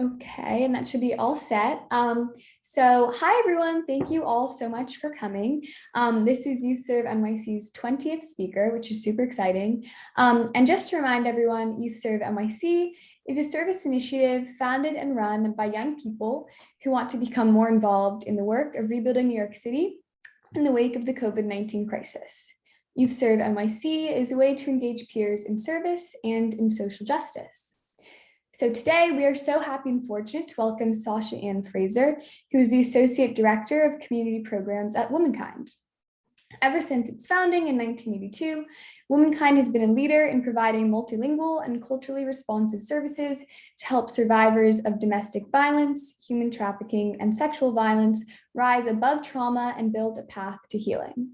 Okay, and that should be all set. So hi everyone, thank you all so much for coming. This is YouthServe NYC's 20th speaker, which is super exciting. And just to remind everyone, YouthServe NYC is a service initiative founded and run by young people who want to become more involved in the work of rebuilding New York City in the wake of the COVID-19 crisis. YouthServe NYC is a way to engage peers in service and in social justice. So today we are so happy and fortunate to welcome Sasha-Ann Frazer, who is the Associate Director of Community Programs at Womankind. Ever since its founding in 1982, Womankind has been a leader in providing multilingual and culturally responsive services to help survivors of domestic violence, human trafficking, and sexual violence rise above trauma and build a path to healing.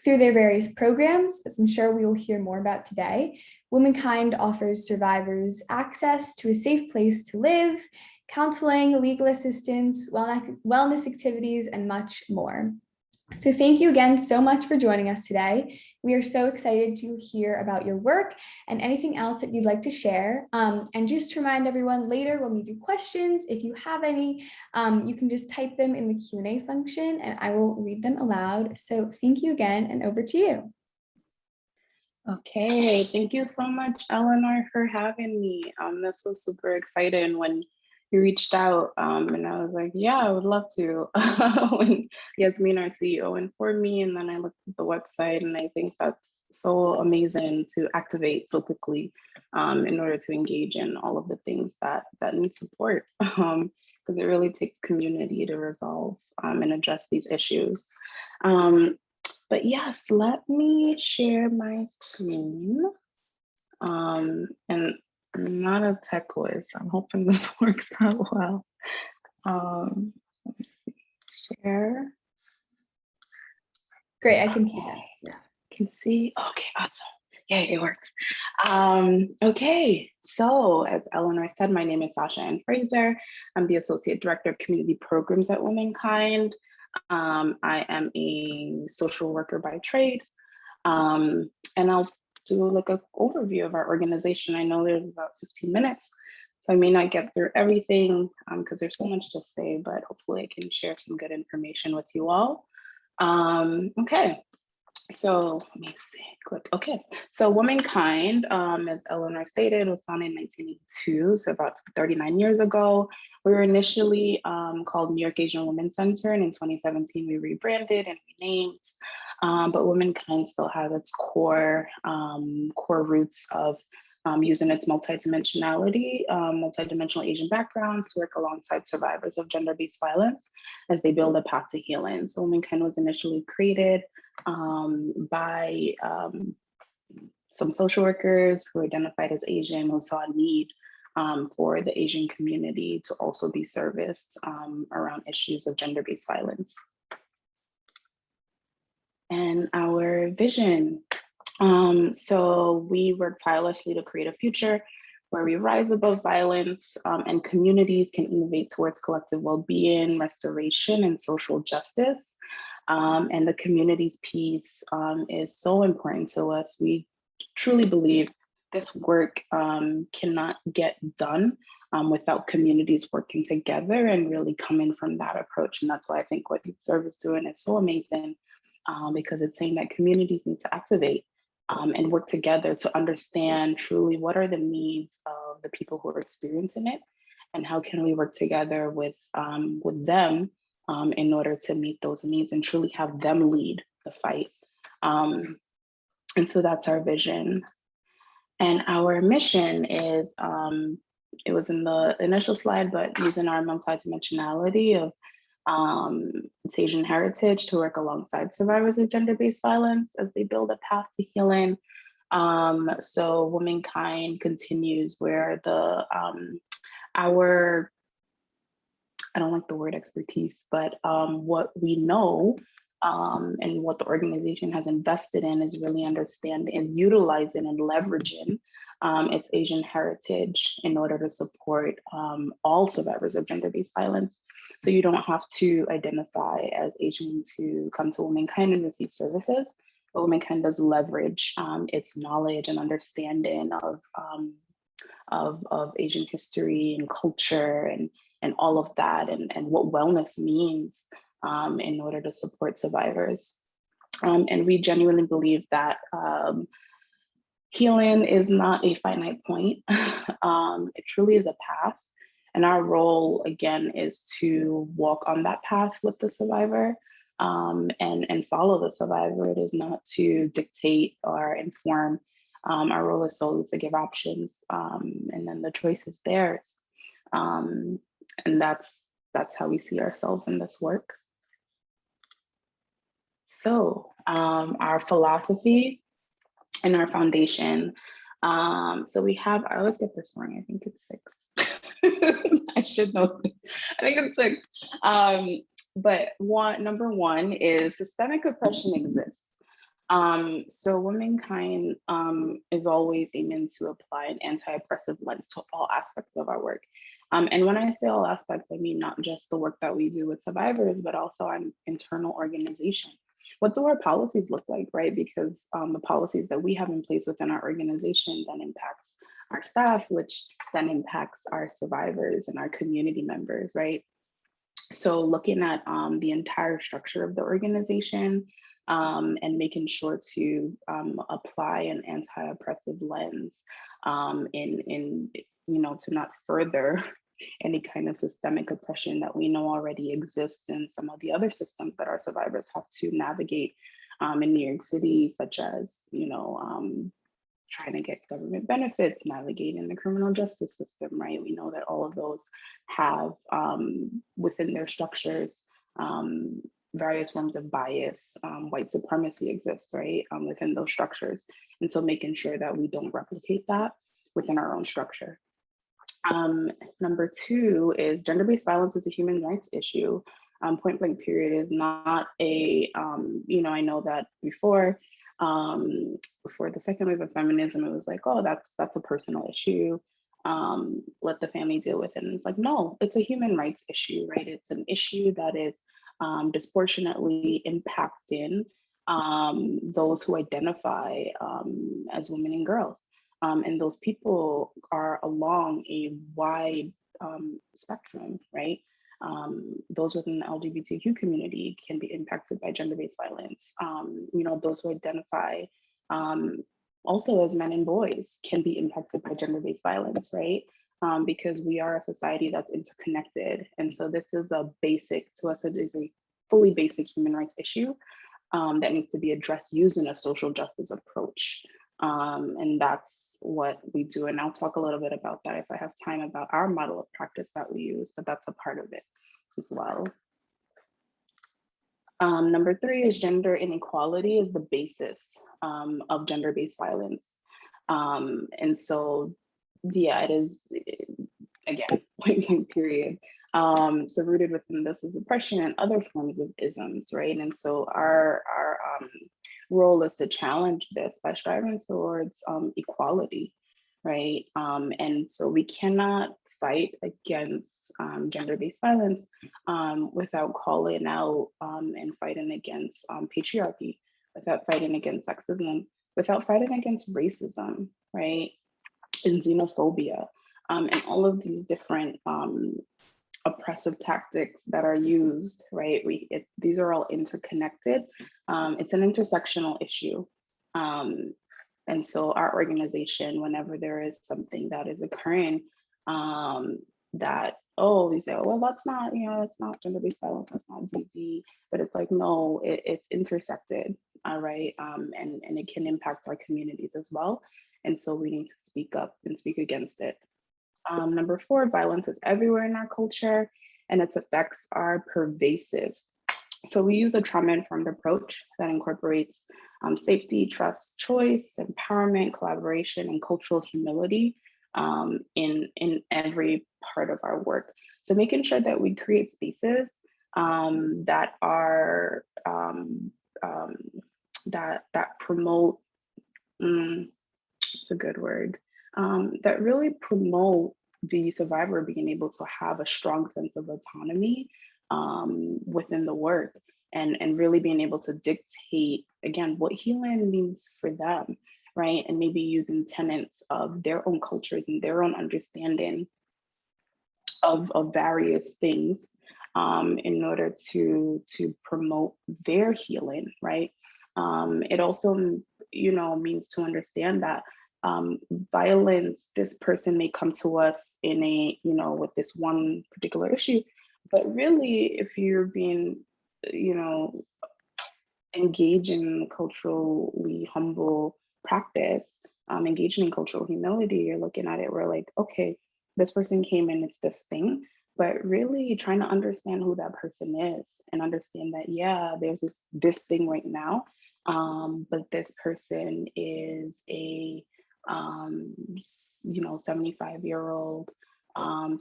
Through their various programs, as I'm sure we will hear more about today, Womankind offers survivors access to a safe place to live, counseling, legal assistance, wellness activities, and much more. So thank you again so much for joining us today. We are so excited to hear about your work and anything else that you'd like to share. And just to remind everyone, later when we do questions, if you have any, you can just type them in the Q&A function and I will read them aloud. So thank you again, and over to you. Okay, thank you so much, Eleanor, for having me. This was super exciting when you reached out, and I was like, yeah, I would love to. When Yasmin, our CEO, informed me, and then I looked at the website, and I think that's so amazing to activate so quickly in order to engage in all of the things that need support, because it really takes community to resolve and address these issues. But yes, let me share my screen. And I'm not a tech whiz. I'm hoping this works out well. Let me see. Share. Great, I can see that. Yeah. Can see. Okay, awesome. Yay, it works. Okay, so as Eleanor said, my name is Sasha-Ann Frazer. I'm the Associate Director of Community Programs at Womankind. I am a social worker by trade, and I'll do like an overview of our organization. I know there's about 15 minutes, so I may not get through everything because there's so much to say, but hopefully I can share some good information with you all. Okay, so let me see, click, okay. So Womankind, as Eleanor stated, was founded in 1982, so about 39 years ago. We were initially called New York Asian Women's Center, and in 2017 we rebranded and renamed. But Womankind still has its core roots of using its multidimensional Asian backgrounds to work alongside survivors of gender-based violence as they build a path to healing. So Womankind was initially created by some social workers who identified as Asian, who saw a need for the Asian community to also be serviced around issues of gender-based violence. And our vision. So we work tirelessly to create a future where we rise above violence and communities can innovate towards collective well-being, restoration, and social justice. And the community's piece is so important to us. We truly believe this work cannot get done without communities working together and really coming from that approach. And that's why I think what YouthServe is doing is so amazing, because it's saying that communities need to activate and work together to understand truly what are the needs of the people who are experiencing it, and how can we work together with them in order to meet those needs and truly have them lead the fight. And so that's our vision. And our mission is, it was in the initial slide, but using our multidimensionality of its Asian heritage to work alongside survivors of gender-based violence as they build a path to healing. So Womankind continues where our, I don't like the word expertise, but what we know and what the organization has invested in is really understanding, is utilizing and leveraging its Asian heritage in order to support all survivors of gender-based violence. So you don't have to identify as Asian to come to Womankind and receive services, but Womankind does leverage its knowledge and understanding of Asian history and culture and all of that, and what wellness means in order to support survivors. And we genuinely believe that healing is not a finite point. It truly is a path. And our role, again, is to walk on that path with the survivor and follow the survivor. It is not to dictate or inform. Our role is solely to give options, and then the choice is theirs. And that's how we see ourselves in this work. So our philosophy and our foundation. So we have, I always get this wrong, I think it's 6. I should know this. I think it's 6. But number one is systemic oppression exists. So Womankind is always aiming to apply an anti-oppressive lens to all aspects of our work. And when I say all aspects, I mean not just the work that we do with survivors, but also our internal organization. What do our policies look like, right? Because the policies that we have in place within our organization then impacts our staff, which then impacts our survivors and our community members, right? So looking at the entire structure of the organization and making sure to apply an anti-oppressive lens in to not further any kind of systemic oppression that we know already exists in some of the other systems that our survivors have to navigate in New York City, such as, trying to get government benefits, navigating the criminal justice system, right? We know that all of those have within their structures various forms of bias. White supremacy exists, right, within those structures. And so making sure that we don't replicate that within our own structure. Number 2 is gender-based violence is a human rights issue. Point blank period is not a, I know that before the second wave of feminism, it was like, oh, that's a personal issue. Let the family deal with it. And it's like, no, it's a human rights issue, right? It's an issue that is disproportionately impacting those who identify as women and girls. And those people are along a wide spectrum, right? Those within the LGBTQ community can be impacted by gender-based violence. Those who identify also as men and boys can be impacted by gender-based violence, right? Because we are a society that's interconnected. And so this is a basic, to us, it is a fully basic human rights issue that needs to be addressed using a social justice approach. And that's what we do. And I'll talk a little bit about that if I have time, about our model of practice that we use, but that's a part of it as well. Number 3 is gender inequality is the basis of gender-based violence. And so, yeah, it is, again, point period. So rooted within this is oppression and other forms of isms, right? And so our role is to challenge this by striving towards equality, right? And so we cannot fight against gender-based violence without calling out and fighting against patriarchy, without fighting against sexism, without fighting against racism, right? And xenophobia, and all of these different oppressive tactics that are used, right? These are all interconnected. It's an intersectional issue. And so our organization, whenever there is something that is occurring that, we say, oh, well, that's not, it's not gender-based violence, that's not DV, but it's like, no, it's intersected, right? And it can impact our communities as well. And so we need to speak up and speak against it. Number 4, violence is everywhere in our culture and its effects are pervasive. So we use a trauma-informed approach that incorporates safety, trust, choice, empowerment, collaboration, and cultural humility in every part of our work. So making sure that we create spaces that are that promote, it's a good word, that really promote the survivor being able to have a strong sense of autonomy within the work and really being able to dictate, again, what healing means for them, right? And maybe using tenets of their own cultures and their own understanding of various things in order to promote their healing, right? It also, means to understand that violence, this person may come to us in a, with this one particular issue, but really, if you're being, engaging in culturally humble practice, engaging in cultural humility, you're looking at it, we're like, okay, this person came in, it's this thing, but really trying to understand who that person is and understand that, yeah, there's this thing right now, but this person is a 75-year-old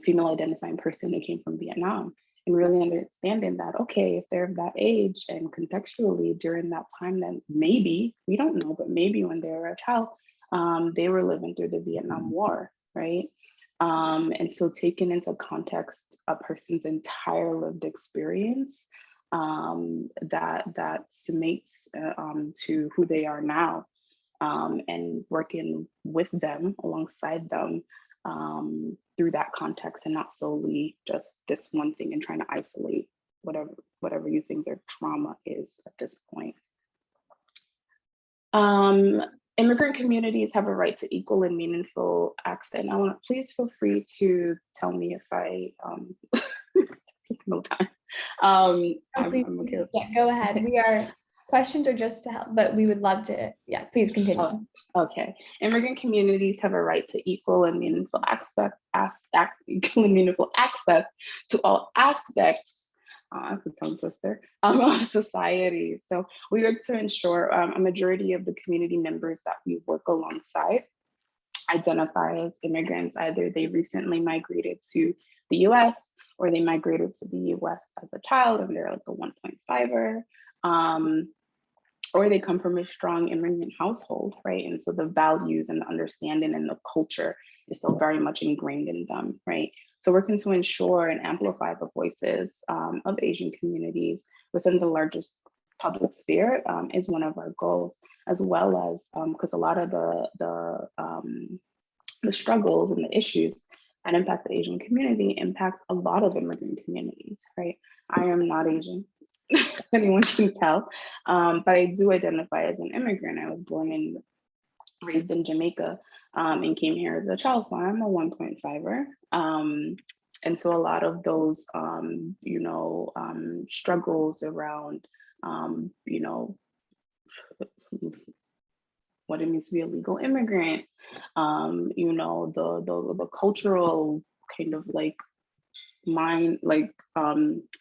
female identifying person who came from Vietnam, and really understanding that, okay, if they're of that age and contextually during that time, then maybe, we don't know, but maybe when they were a child, they were living through the Vietnam War, right? And so taking into context a person's entire lived experience, that summates to who they are now, and working with them, alongside them, through that context, and not solely just this one thing and trying to isolate whatever you think their trauma is at this point. Immigrant communities have a right to equal and meaningful access. Now, please feel free to tell me if I no time. I'm okay. Yeah, go ahead. Questions are just to help, but we would love to, please continue. Okay. Immigrant communities have a right to equal and meaningful access to all aspects, that's a tongue twister, of society. So we work to ensure a majority of the community members that we work alongside identify as immigrants. Either they recently migrated to the US, or they migrated to the US as a child and they're like a 1.5er. Or they come from a strong immigrant household, right? And so the values and the understanding and the culture is still very much ingrained in them, right? So working to ensure and amplify the voices of Asian communities within the largest public sphere is one of our goals, as well as because a lot of the struggles and the issues that impact the Asian community impacts a lot of immigrant communities, right? I am not Asian. Anyone can tell, but I do identify as an immigrant. I was born and raised in Jamaica, and came here as a child, so I'm a 1.5er. And so a lot of those, struggles around, what it means to be a legal immigrant, the cultural kind of like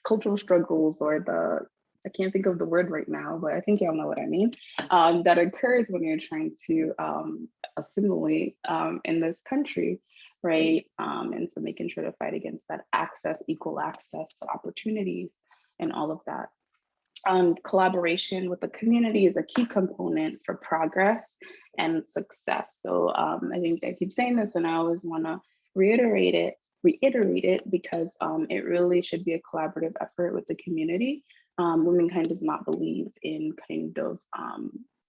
cultural struggles, or I can't think of the word right now, but I think y'all know what I mean, that occurs when you're trying to assimilate in this country, right? And so making sure to fight against that equal access to opportunities and all of that. Collaboration with the community is a key component for progress and success. So I think I keep saying this, and I always want to reiterate it because it really should be a collaborative effort with the community. Womankind does not believe in kind of,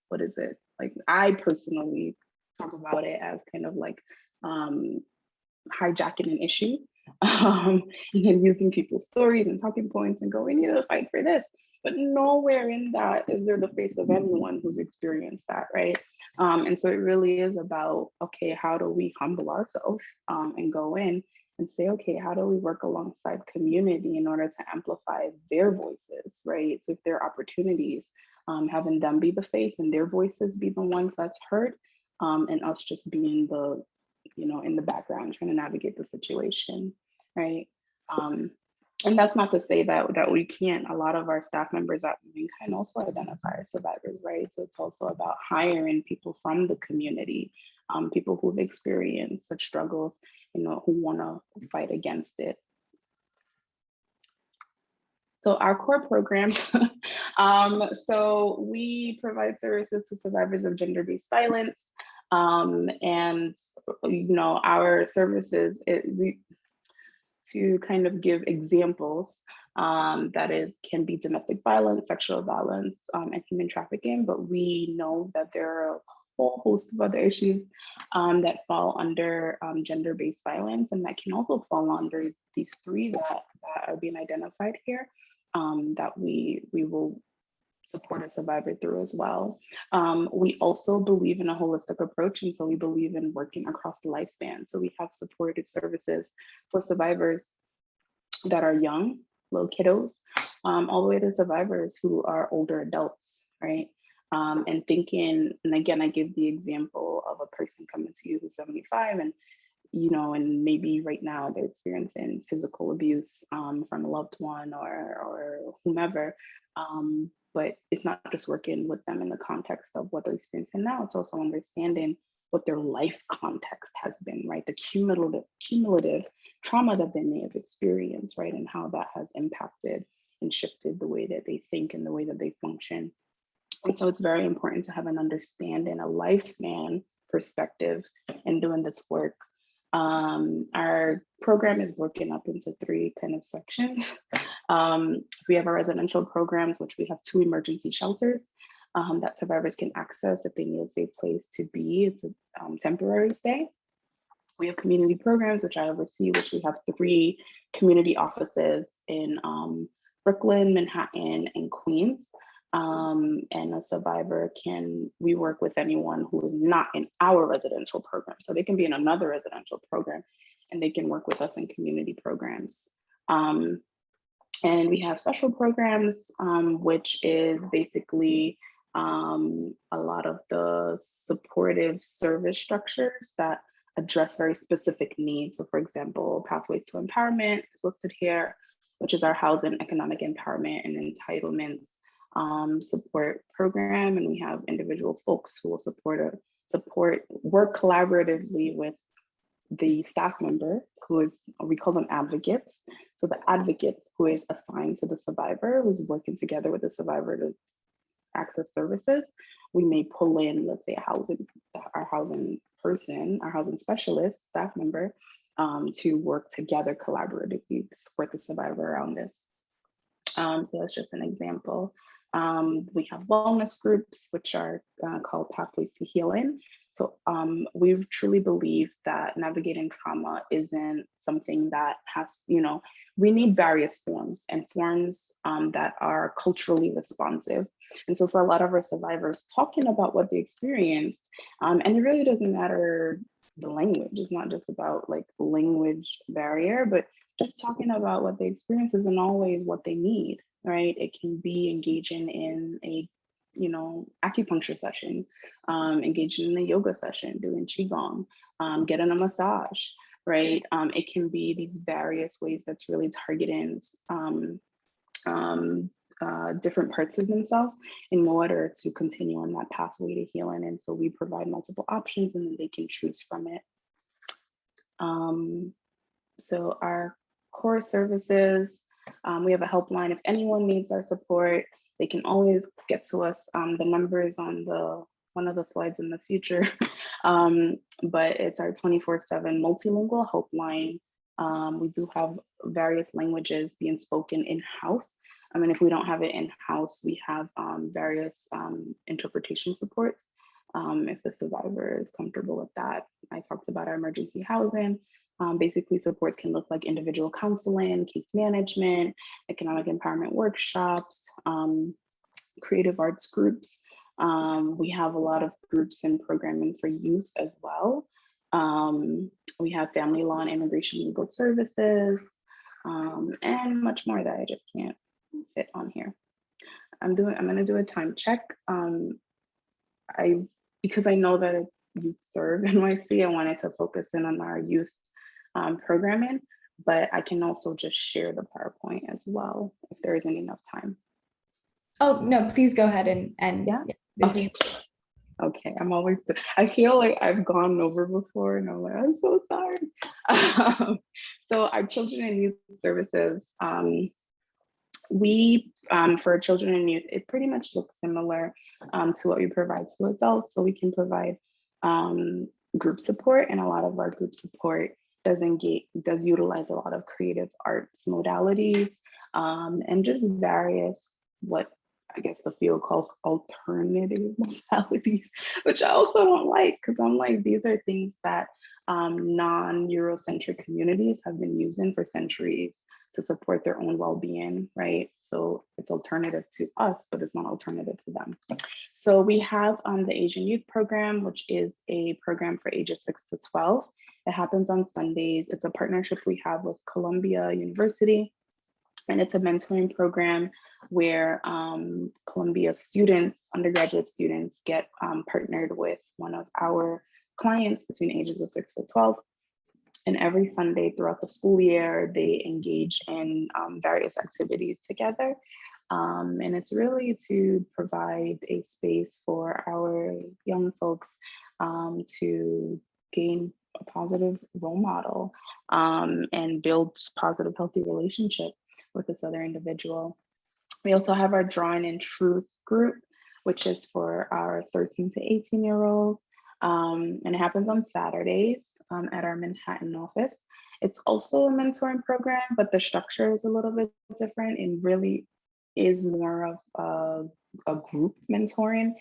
what is it? Like, I personally talk about it as kind of like hijacking an issue, and then using people's stories and talking points and go, we need to fight for this. But nowhere in that is there the face of anyone who's experienced that, right? And so it really is about, okay, how do we humble ourselves and go in and say, okay, how do we work alongside community in order to amplify their voices, right? So if there are opportunities, having them be the face and their voices be the ones that's heard, and us just being the, in the background trying to navigate the situation, right? And that's not to say that we can't. A lot of our staff members at Womankind also identify as survivors, right? So it's also about hiring people from the community, people who've experienced such struggles, who want to fight against it. So our core programs, so we provide services to survivors of gender-based violence, and our services, to kind of give examples, can be domestic violence, sexual violence, and human trafficking, but we know that there are a whole host of other issues that fall under gender-based violence, and that can also fall under these three that are being identified here, that we will support a survivor through as well. We also believe in a holistic approach, and so we believe in working across the lifespan. So we have supportive services for survivors that are young, little kiddos, all the way to survivors who are older adults, right? And thinking, and again, I give the example of a person coming to you who's 75 and and maybe right now they're experiencing physical abuse from a loved one or whomever. But it's not just working with them in the context of what they're experiencing now, it's also understanding what their life context has been, right? The cumulative trauma that they may have experienced, right? And how that has impacted and shifted the way that they think and the way that they function. And so it's very important to have an understanding, a lifespan perspective in doing this work. Our program is broken up into three kind of sections. We have our residential programs, which we have 2 emergency shelters that survivors can access if they need a safe place to be. It's a temporary stay. We have community programs, which I oversee, which we have 3 community offices in Brooklyn, Manhattan, and Queens. And a survivor we work with anyone who is not in our residential program. So they can be in another residential program and they can work with us in community programs. And we have special programs, which is basically a lot of the supportive service structures that address very specific needs. So for example, Pathways to Empowerment is listed here, which is our housing, economic empowerment and entitlements support program. And we have individual folks who will work collaboratively with the staff member we call them advocates. So the advocates who is assigned to the survivor, who's working together with the survivor to access services. We may pull in, let's say, our housing specialist, staff member, to work together collaboratively to support the survivor around this. So that's just an example. We have wellness groups, which are called Pathways to Healing. So we truly believe that navigating trauma isn't something that has, we need various forms and forms that are culturally responsive. And so for a lot of our survivors, talking about what they experienced, and it really doesn't matter the language, it's not just about like language barrier, but just talking about what they experience isn't always what they need, right? It can be engaging in a acupuncture session, engaging in a yoga session, doing qigong, getting a massage, right? It can be these various ways that's really targeting different parts of themselves in order to continue on that pathway to healing. And so we provide multiple options and then they can choose from it. So our core services, we have a helpline. If anyone needs our support, they can always get to us. The number is on one of the slides in the future, but it's our 24/7 multilingual helpline. We do have various languages being spoken in-house. I mean, if we don't have it in-house, we have various interpretation supports if the survivor is comfortable with that. I talked about our emergency housing. Basically, supports can look like individual counseling, case management, economic empowerment workshops, creative arts groups. We have a lot of groups and programming for youth as well. We have family law and immigration legal services, and much more that I just can't fit on here. I'm gonna do a time check. Because I know that it's YouthServe NYC, I wanted to focus in on our youth programming, but I can also just share the PowerPoint as well if there isn't enough time. Oh, no, please go ahead and yeah. Okay. Okay, I feel like I've gone over before and I'm like, I'm so sorry. So our children and youth services, for children and youth, it pretty much looks similar to what we provide to adults. So we can provide group support, and a lot of our group support does utilize a lot of creative arts modalities and just various what I guess, the field calls alternative modalities, which I also don't like, because I'm like, these are things that non-Eurocentric communities have been using for centuries to support their own well-being, right? So it's alternative to us, but it's not alternative to them. So we have the Asian Youth Program, which is a program for ages 6 to 12. It happens on Sundays. It's a partnership we have with Columbia University, and it's a mentoring program where Columbia students, undergraduate students, get partnered with one of our clients between ages of 6 to 12. And every Sunday throughout the school year, they engage in various activities together. And it's really to provide a space for our young folks to gain a positive role model and build positive, healthy relationship with this other individual. We also have our Drawing in Truth group, which is for our 13 to 18-year-olds. And it happens on Saturdays at our Manhattan office. It's also a mentoring program, but the structure is a little bit different and really is more of a group mentoring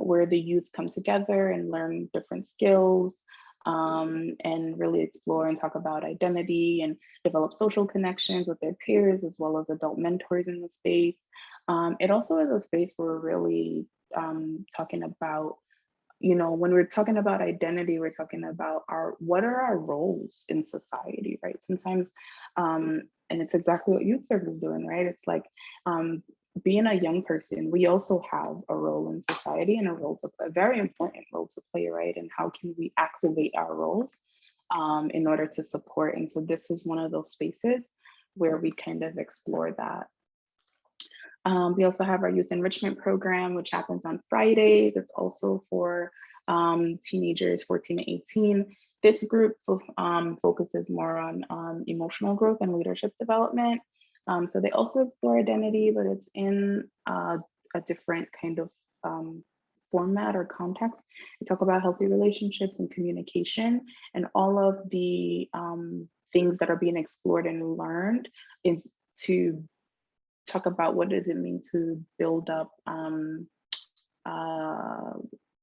where the youth come together and learn different skills and really explore and talk about identity and develop social connections with their peers as well as adult mentors in the space. It also is a space where we're really talking about, when we're talking about identity, we're talking about what are our roles in society, right? Sometimes, and it's exactly what YouthServe is doing, right? It's like being a young person, we also have a role in society and a very important role to play, right? And how can we activate our roles in order to support? And so this is one of those spaces where we kind of explore that. We also have our youth enrichment program, which happens on Fridays. It's also for teenagers 14 to 18. This group focuses more on emotional growth and leadership development. So they also explore identity, but it's in a different kind of format or context. We talk about healthy relationships and communication, and all of the things that are being explored and learned is to talk about what does it mean to build up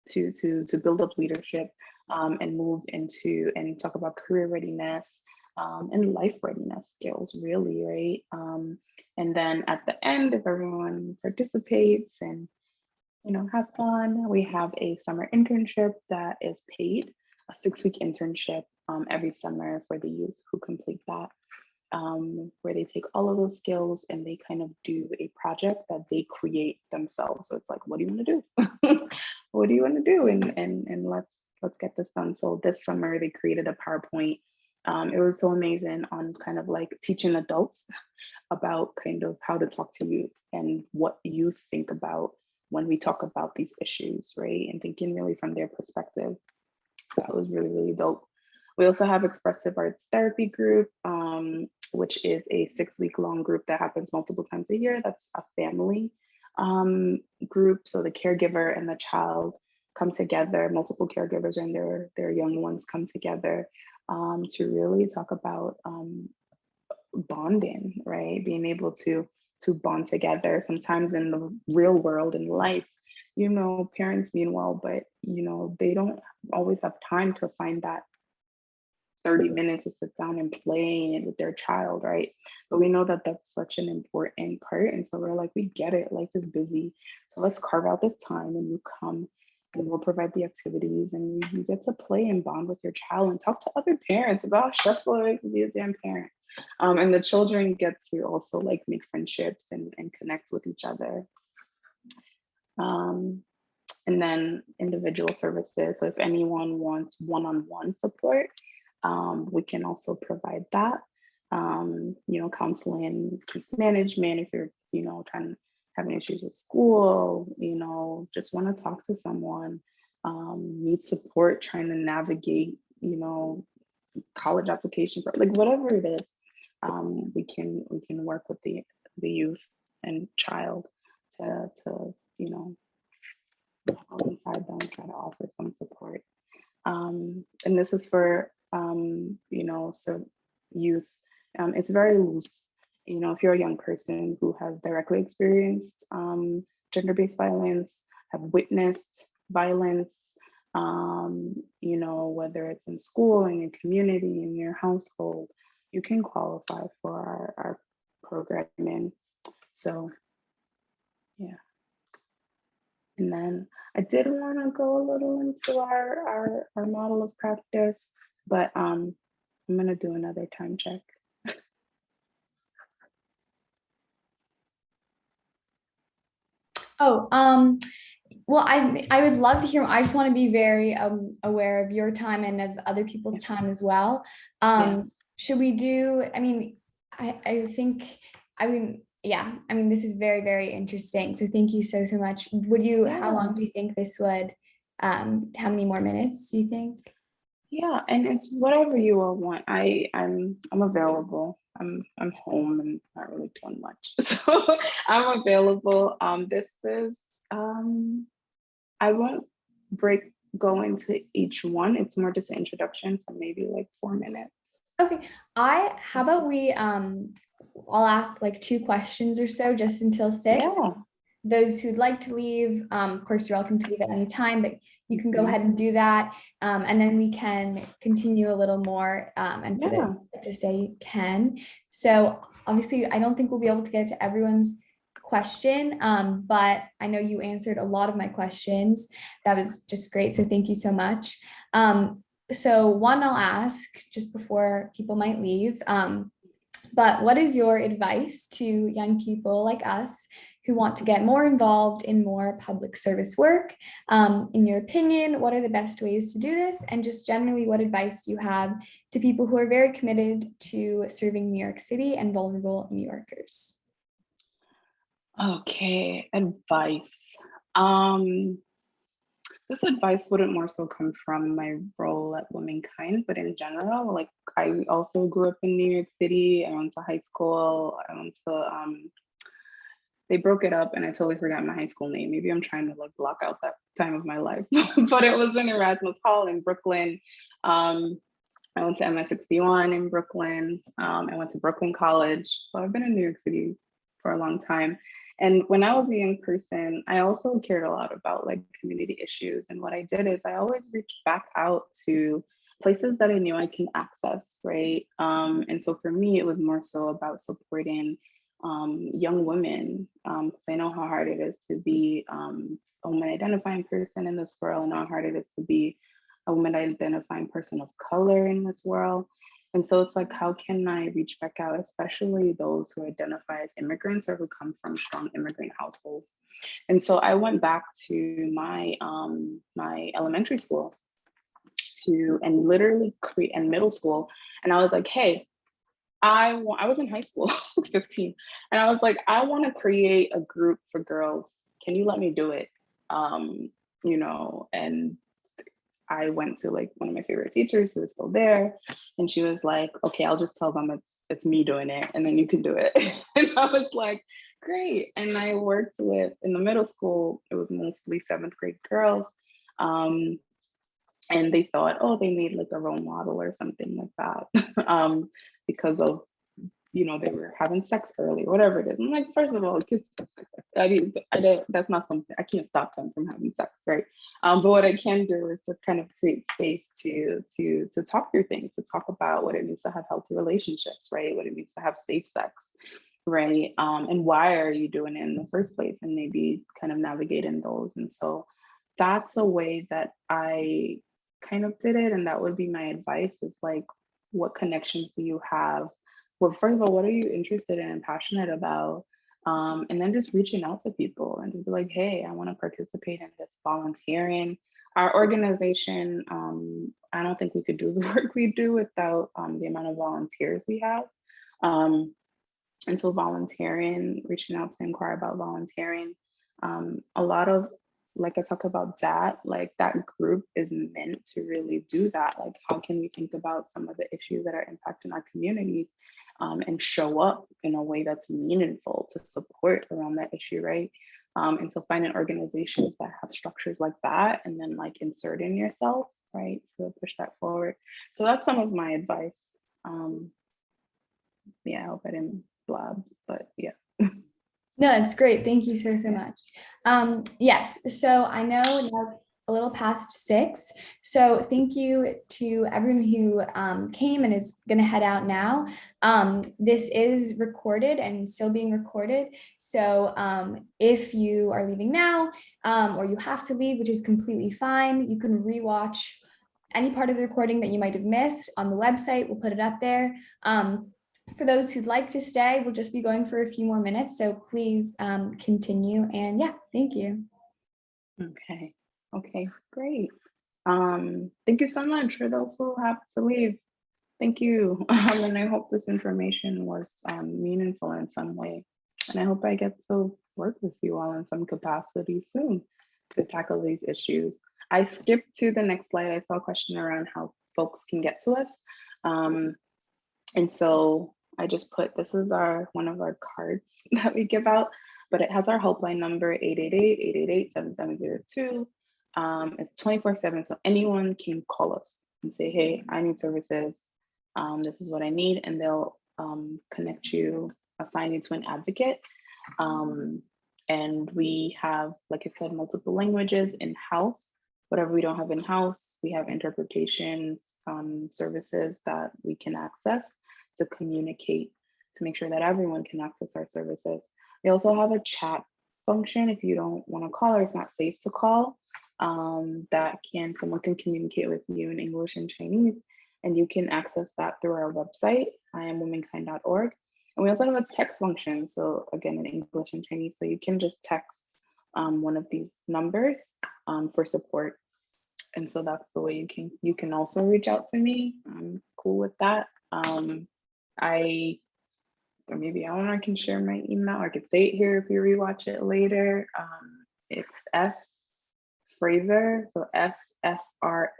to build up leadership and move into and talk about career readiness and life readiness skills, really, right? And then at the end, if everyone participates and have fun, we have a summer internship that is paid, a 6-week internship every summer for the youth who complete that. Where they take all of those skills and they kind of do a project that they create themselves. So it's like, what do you want to do? What do you want to do? And let's get this done. So this summer they created a PowerPoint. It was so amazing on kind of like teaching adults about kind of how to talk to youth and what youth think about when we talk about these issues, right? And thinking really from their perspective. So that was really, really dope. We also have Expressive Arts Therapy Group, which is a 6-week-long group that happens multiple times a year. That's a family group. So the caregiver and the child come together, multiple caregivers and their young ones come together to really talk about bonding, right? Being able to bond together. Sometimes in the real world, in life, parents mean well, but they don't always have time to find that 30 minutes to sit down and play with their child, right? But we know that that's such an important part. And so we're like, we get it, life is busy. So let's carve out this time and you come and we'll provide the activities and you get to play and bond with your child and talk to other parents about how stressful it is to be a damn parent. And the children get to also like make friendships and connect with each other. And then individual services. So if anyone wants one-on-one support, we can also provide that. Counseling, case management, if you're having issues with school, just want to talk to someone, need support trying to navigate, college application, like whatever it is, we can work with the youth and child to alongside them, try to offer some support. And this is for so youth. It's very loose. you know, if you're a young person who has directly experienced gender-based violence, have witnessed violence, you know, whether it's in school, in your community, in your household, you can qualify for our programming. So yeah. And then I did want to go a little into our model of practice, but I'm gonna do another time check. Oh, well, I would love to hear. I just want to be very aware of your time and of other people's time as well. Yeah. Should we do? I mean, I think I mean, yeah. I mean, this is very very interesting. So thank you so much. Would you? How long Yeah. do you think this would? How many more minutes do you think? Yeah, and it's whatever you all want. I'm available. I'm home and not really doing much. So I'm available. This is I won't go into each one. It's more just an introduction, so maybe like 4 minutes. Okay. How about we I'll ask like 2 questions or so just until 6. Yeah. Those who'd like to leave, of course, you're welcome to leave at any time, but you can go Mhm. ahead and do that. And then we can continue a little more. And for Yeah. the to stay, you can. So obviously, I don't think we'll be able to get to everyone's question, but I know you answered a lot of my questions. That was just great. So thank you so much. So one I'll ask just before people might leave. But what is your advice to young people like us who want to get more involved in more public service work? In your opinion, what are the best ways to do this? And just generally, what advice do you have to people who are very committed to serving New York City and vulnerable New Yorkers? Okay, advice. Um, this advice wouldn't more so come from my role at Womankind, but in general, like I also grew up in New York City. I went to high school. I went to they broke it up and I totally forgot my high school name. Maybe I'm trying to like block out that time of my life, but it was in Erasmus Hall in Brooklyn. I went to MS-61 in Brooklyn. I went to Brooklyn College. So I've been in New York City for a long time. And when I was a young person, I also cared a lot about like community issues. And what I did is I always reached back out to places that I knew I can access, right? And so for me, it was more so about supporting young women, because I know how hard it is to be a woman identifying person in this world. I know how hard it is to be a woman identifying person of color in this world. And so it's like, how can I reach back out, especially those who identify as immigrants or who come from strong immigrant households? And so I went back to my elementary school and literally create and middle school. And I was like, hey, I was in high school, I was like 15, and I was like, I want to create a group for girls. Can you let me do it? You know, and I went to like one of my favorite teachers who was still there, and she was like, okay, I'll just tell them it's me doing it, and then you can do it. And I was like, great. And I worked with in the middle school, it was mostly 7th grade girls. And they thought, oh, they need like a role model or something like that, because of, you know, they were having sex early, whatever it is. I'm like, first of all, kids have sex. I mean, that's not something I can't stop them from having sex, right? But what I can do is to kind of create space to talk through things, to talk about what it means to have healthy relationships, right? What it means to have safe sex, right? And why are you doing it in the first place? And maybe kind of navigating those. And so that's a way that I kind of did it. And that would be my advice is like, what connections do you have? Well, first of all, what are you interested in and passionate about? And then just reaching out to people and just be like, hey, I want to participate in this volunteering. Our organization, I don't think we could do the work we do without the amount of volunteers we have. And so volunteering, reaching out to inquire about volunteering, a lot of, like I talk about that, like that group is meant to really do that. Like, how can we think about some of the issues that are impacting our communities and show up in a way that's meaningful to support around that issue, right? And so finding organizations that have structures like that and then like inserting yourself, right? To push that forward. So that's some of my advice. Yeah, I hope I didn't blab, but yeah. No, it's great. Thank you so much. Yes, so I know now it's a little past 6. So thank you to everyone who came and is going to head out now. This is recorded and still being recorded. So if you are leaving now or you have to leave, which is completely fine, you can rewatch any part of the recording that you might have missed on the website. We'll put it up there. For those who'd like to stay, we'll just be going for a few more minutes. So please continue. And yeah, thank you. Okay, great. Thank you so much for those who have to leave. Thank you. And I hope this information was meaningful in some way. And I hope I get to work with you all in some capacity soon to tackle these issues. I skipped to the next slide. I saw a question around how folks can get to us. And so I just put, this is one of our cards that we give out, but it has our helpline number, 888-888-7702. It's 24/7, so anyone can call us and say, hey, I need services. This is what I need, and they'll connect you, assign you to an advocate. And we have, like I said, multiple languages in-house. Whatever we don't have in-house, we have interpretation services that we can access to communicate, to make sure that everyone can access our services. We also have a chat function if you don't want to call or it's not safe to call, that someone can communicate with you in English and Chinese, and you can access that through our website, Womankind.org. And we also have a text function, so again, in English and Chinese, so you can just text one of these numbers for support. And so that's the way you can also reach out to me. I'm cool with that. I can share my email, or I could say it here if you rewatch it later. It's S Frazer, so SFRAZER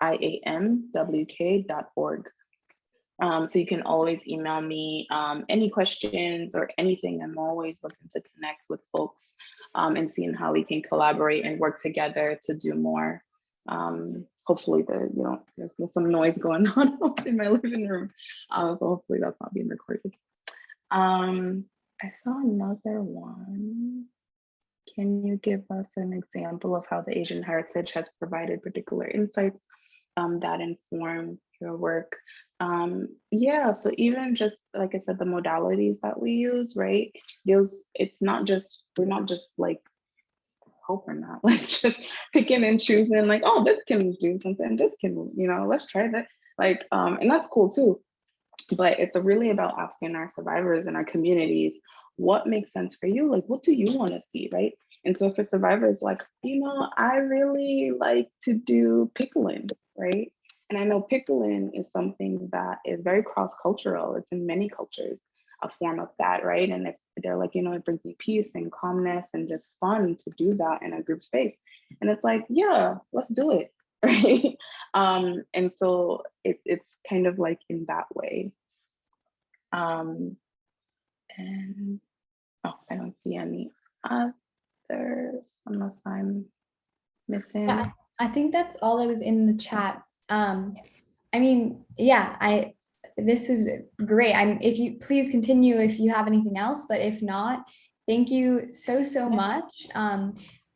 @IAMWK.org. So you can always email me any questions or anything. I'm always looking to connect with folks and seeing how we can collaborate and work together to do more. Hopefully there's some noise going on in my living room. So hopefully that's not being recorded. I saw another one. Can you give us an example of how the Asian heritage has provided particular insights that inform your work? Yeah, so even just like I said, the modalities that we use, right? We're not just like, hope or not, like just picking and choosing, like, oh, this can do something, this can, let's try that. Like, and that's cool too. But it's really about asking our survivors and our communities, what makes sense for you? Like, what do you want to see, right? And so for survivors, like, I really like to do pickling, right? And I know pickling is something that is very cross-cultural. It's in many cultures, a form of that, right? And if they're like, it brings me peace and calmness and just fun to do that in a group space. And it's like, yeah, let's do it, right? And so it's kind of like in that way. And I don't see any others unless I'm missing. Yeah, I think that's all that was in the chat. I mean, yeah, this was great. If you please continue if you have anything else, but if not, thank you so much.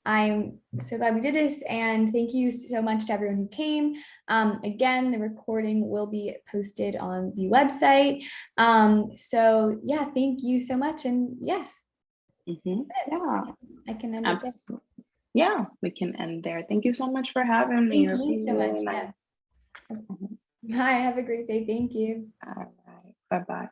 I'm so glad we did this, and thank you so much to everyone who came. Again, the recording will be posted on the website. So yeah, thank you so much, and yes. Yeah, I can end absolutely. it there. Yeah, we can end there. Thank you so much for having me. Thank you so much. Nice. Yes. Bye. Have a great day. Thank you. All right. Bye-bye.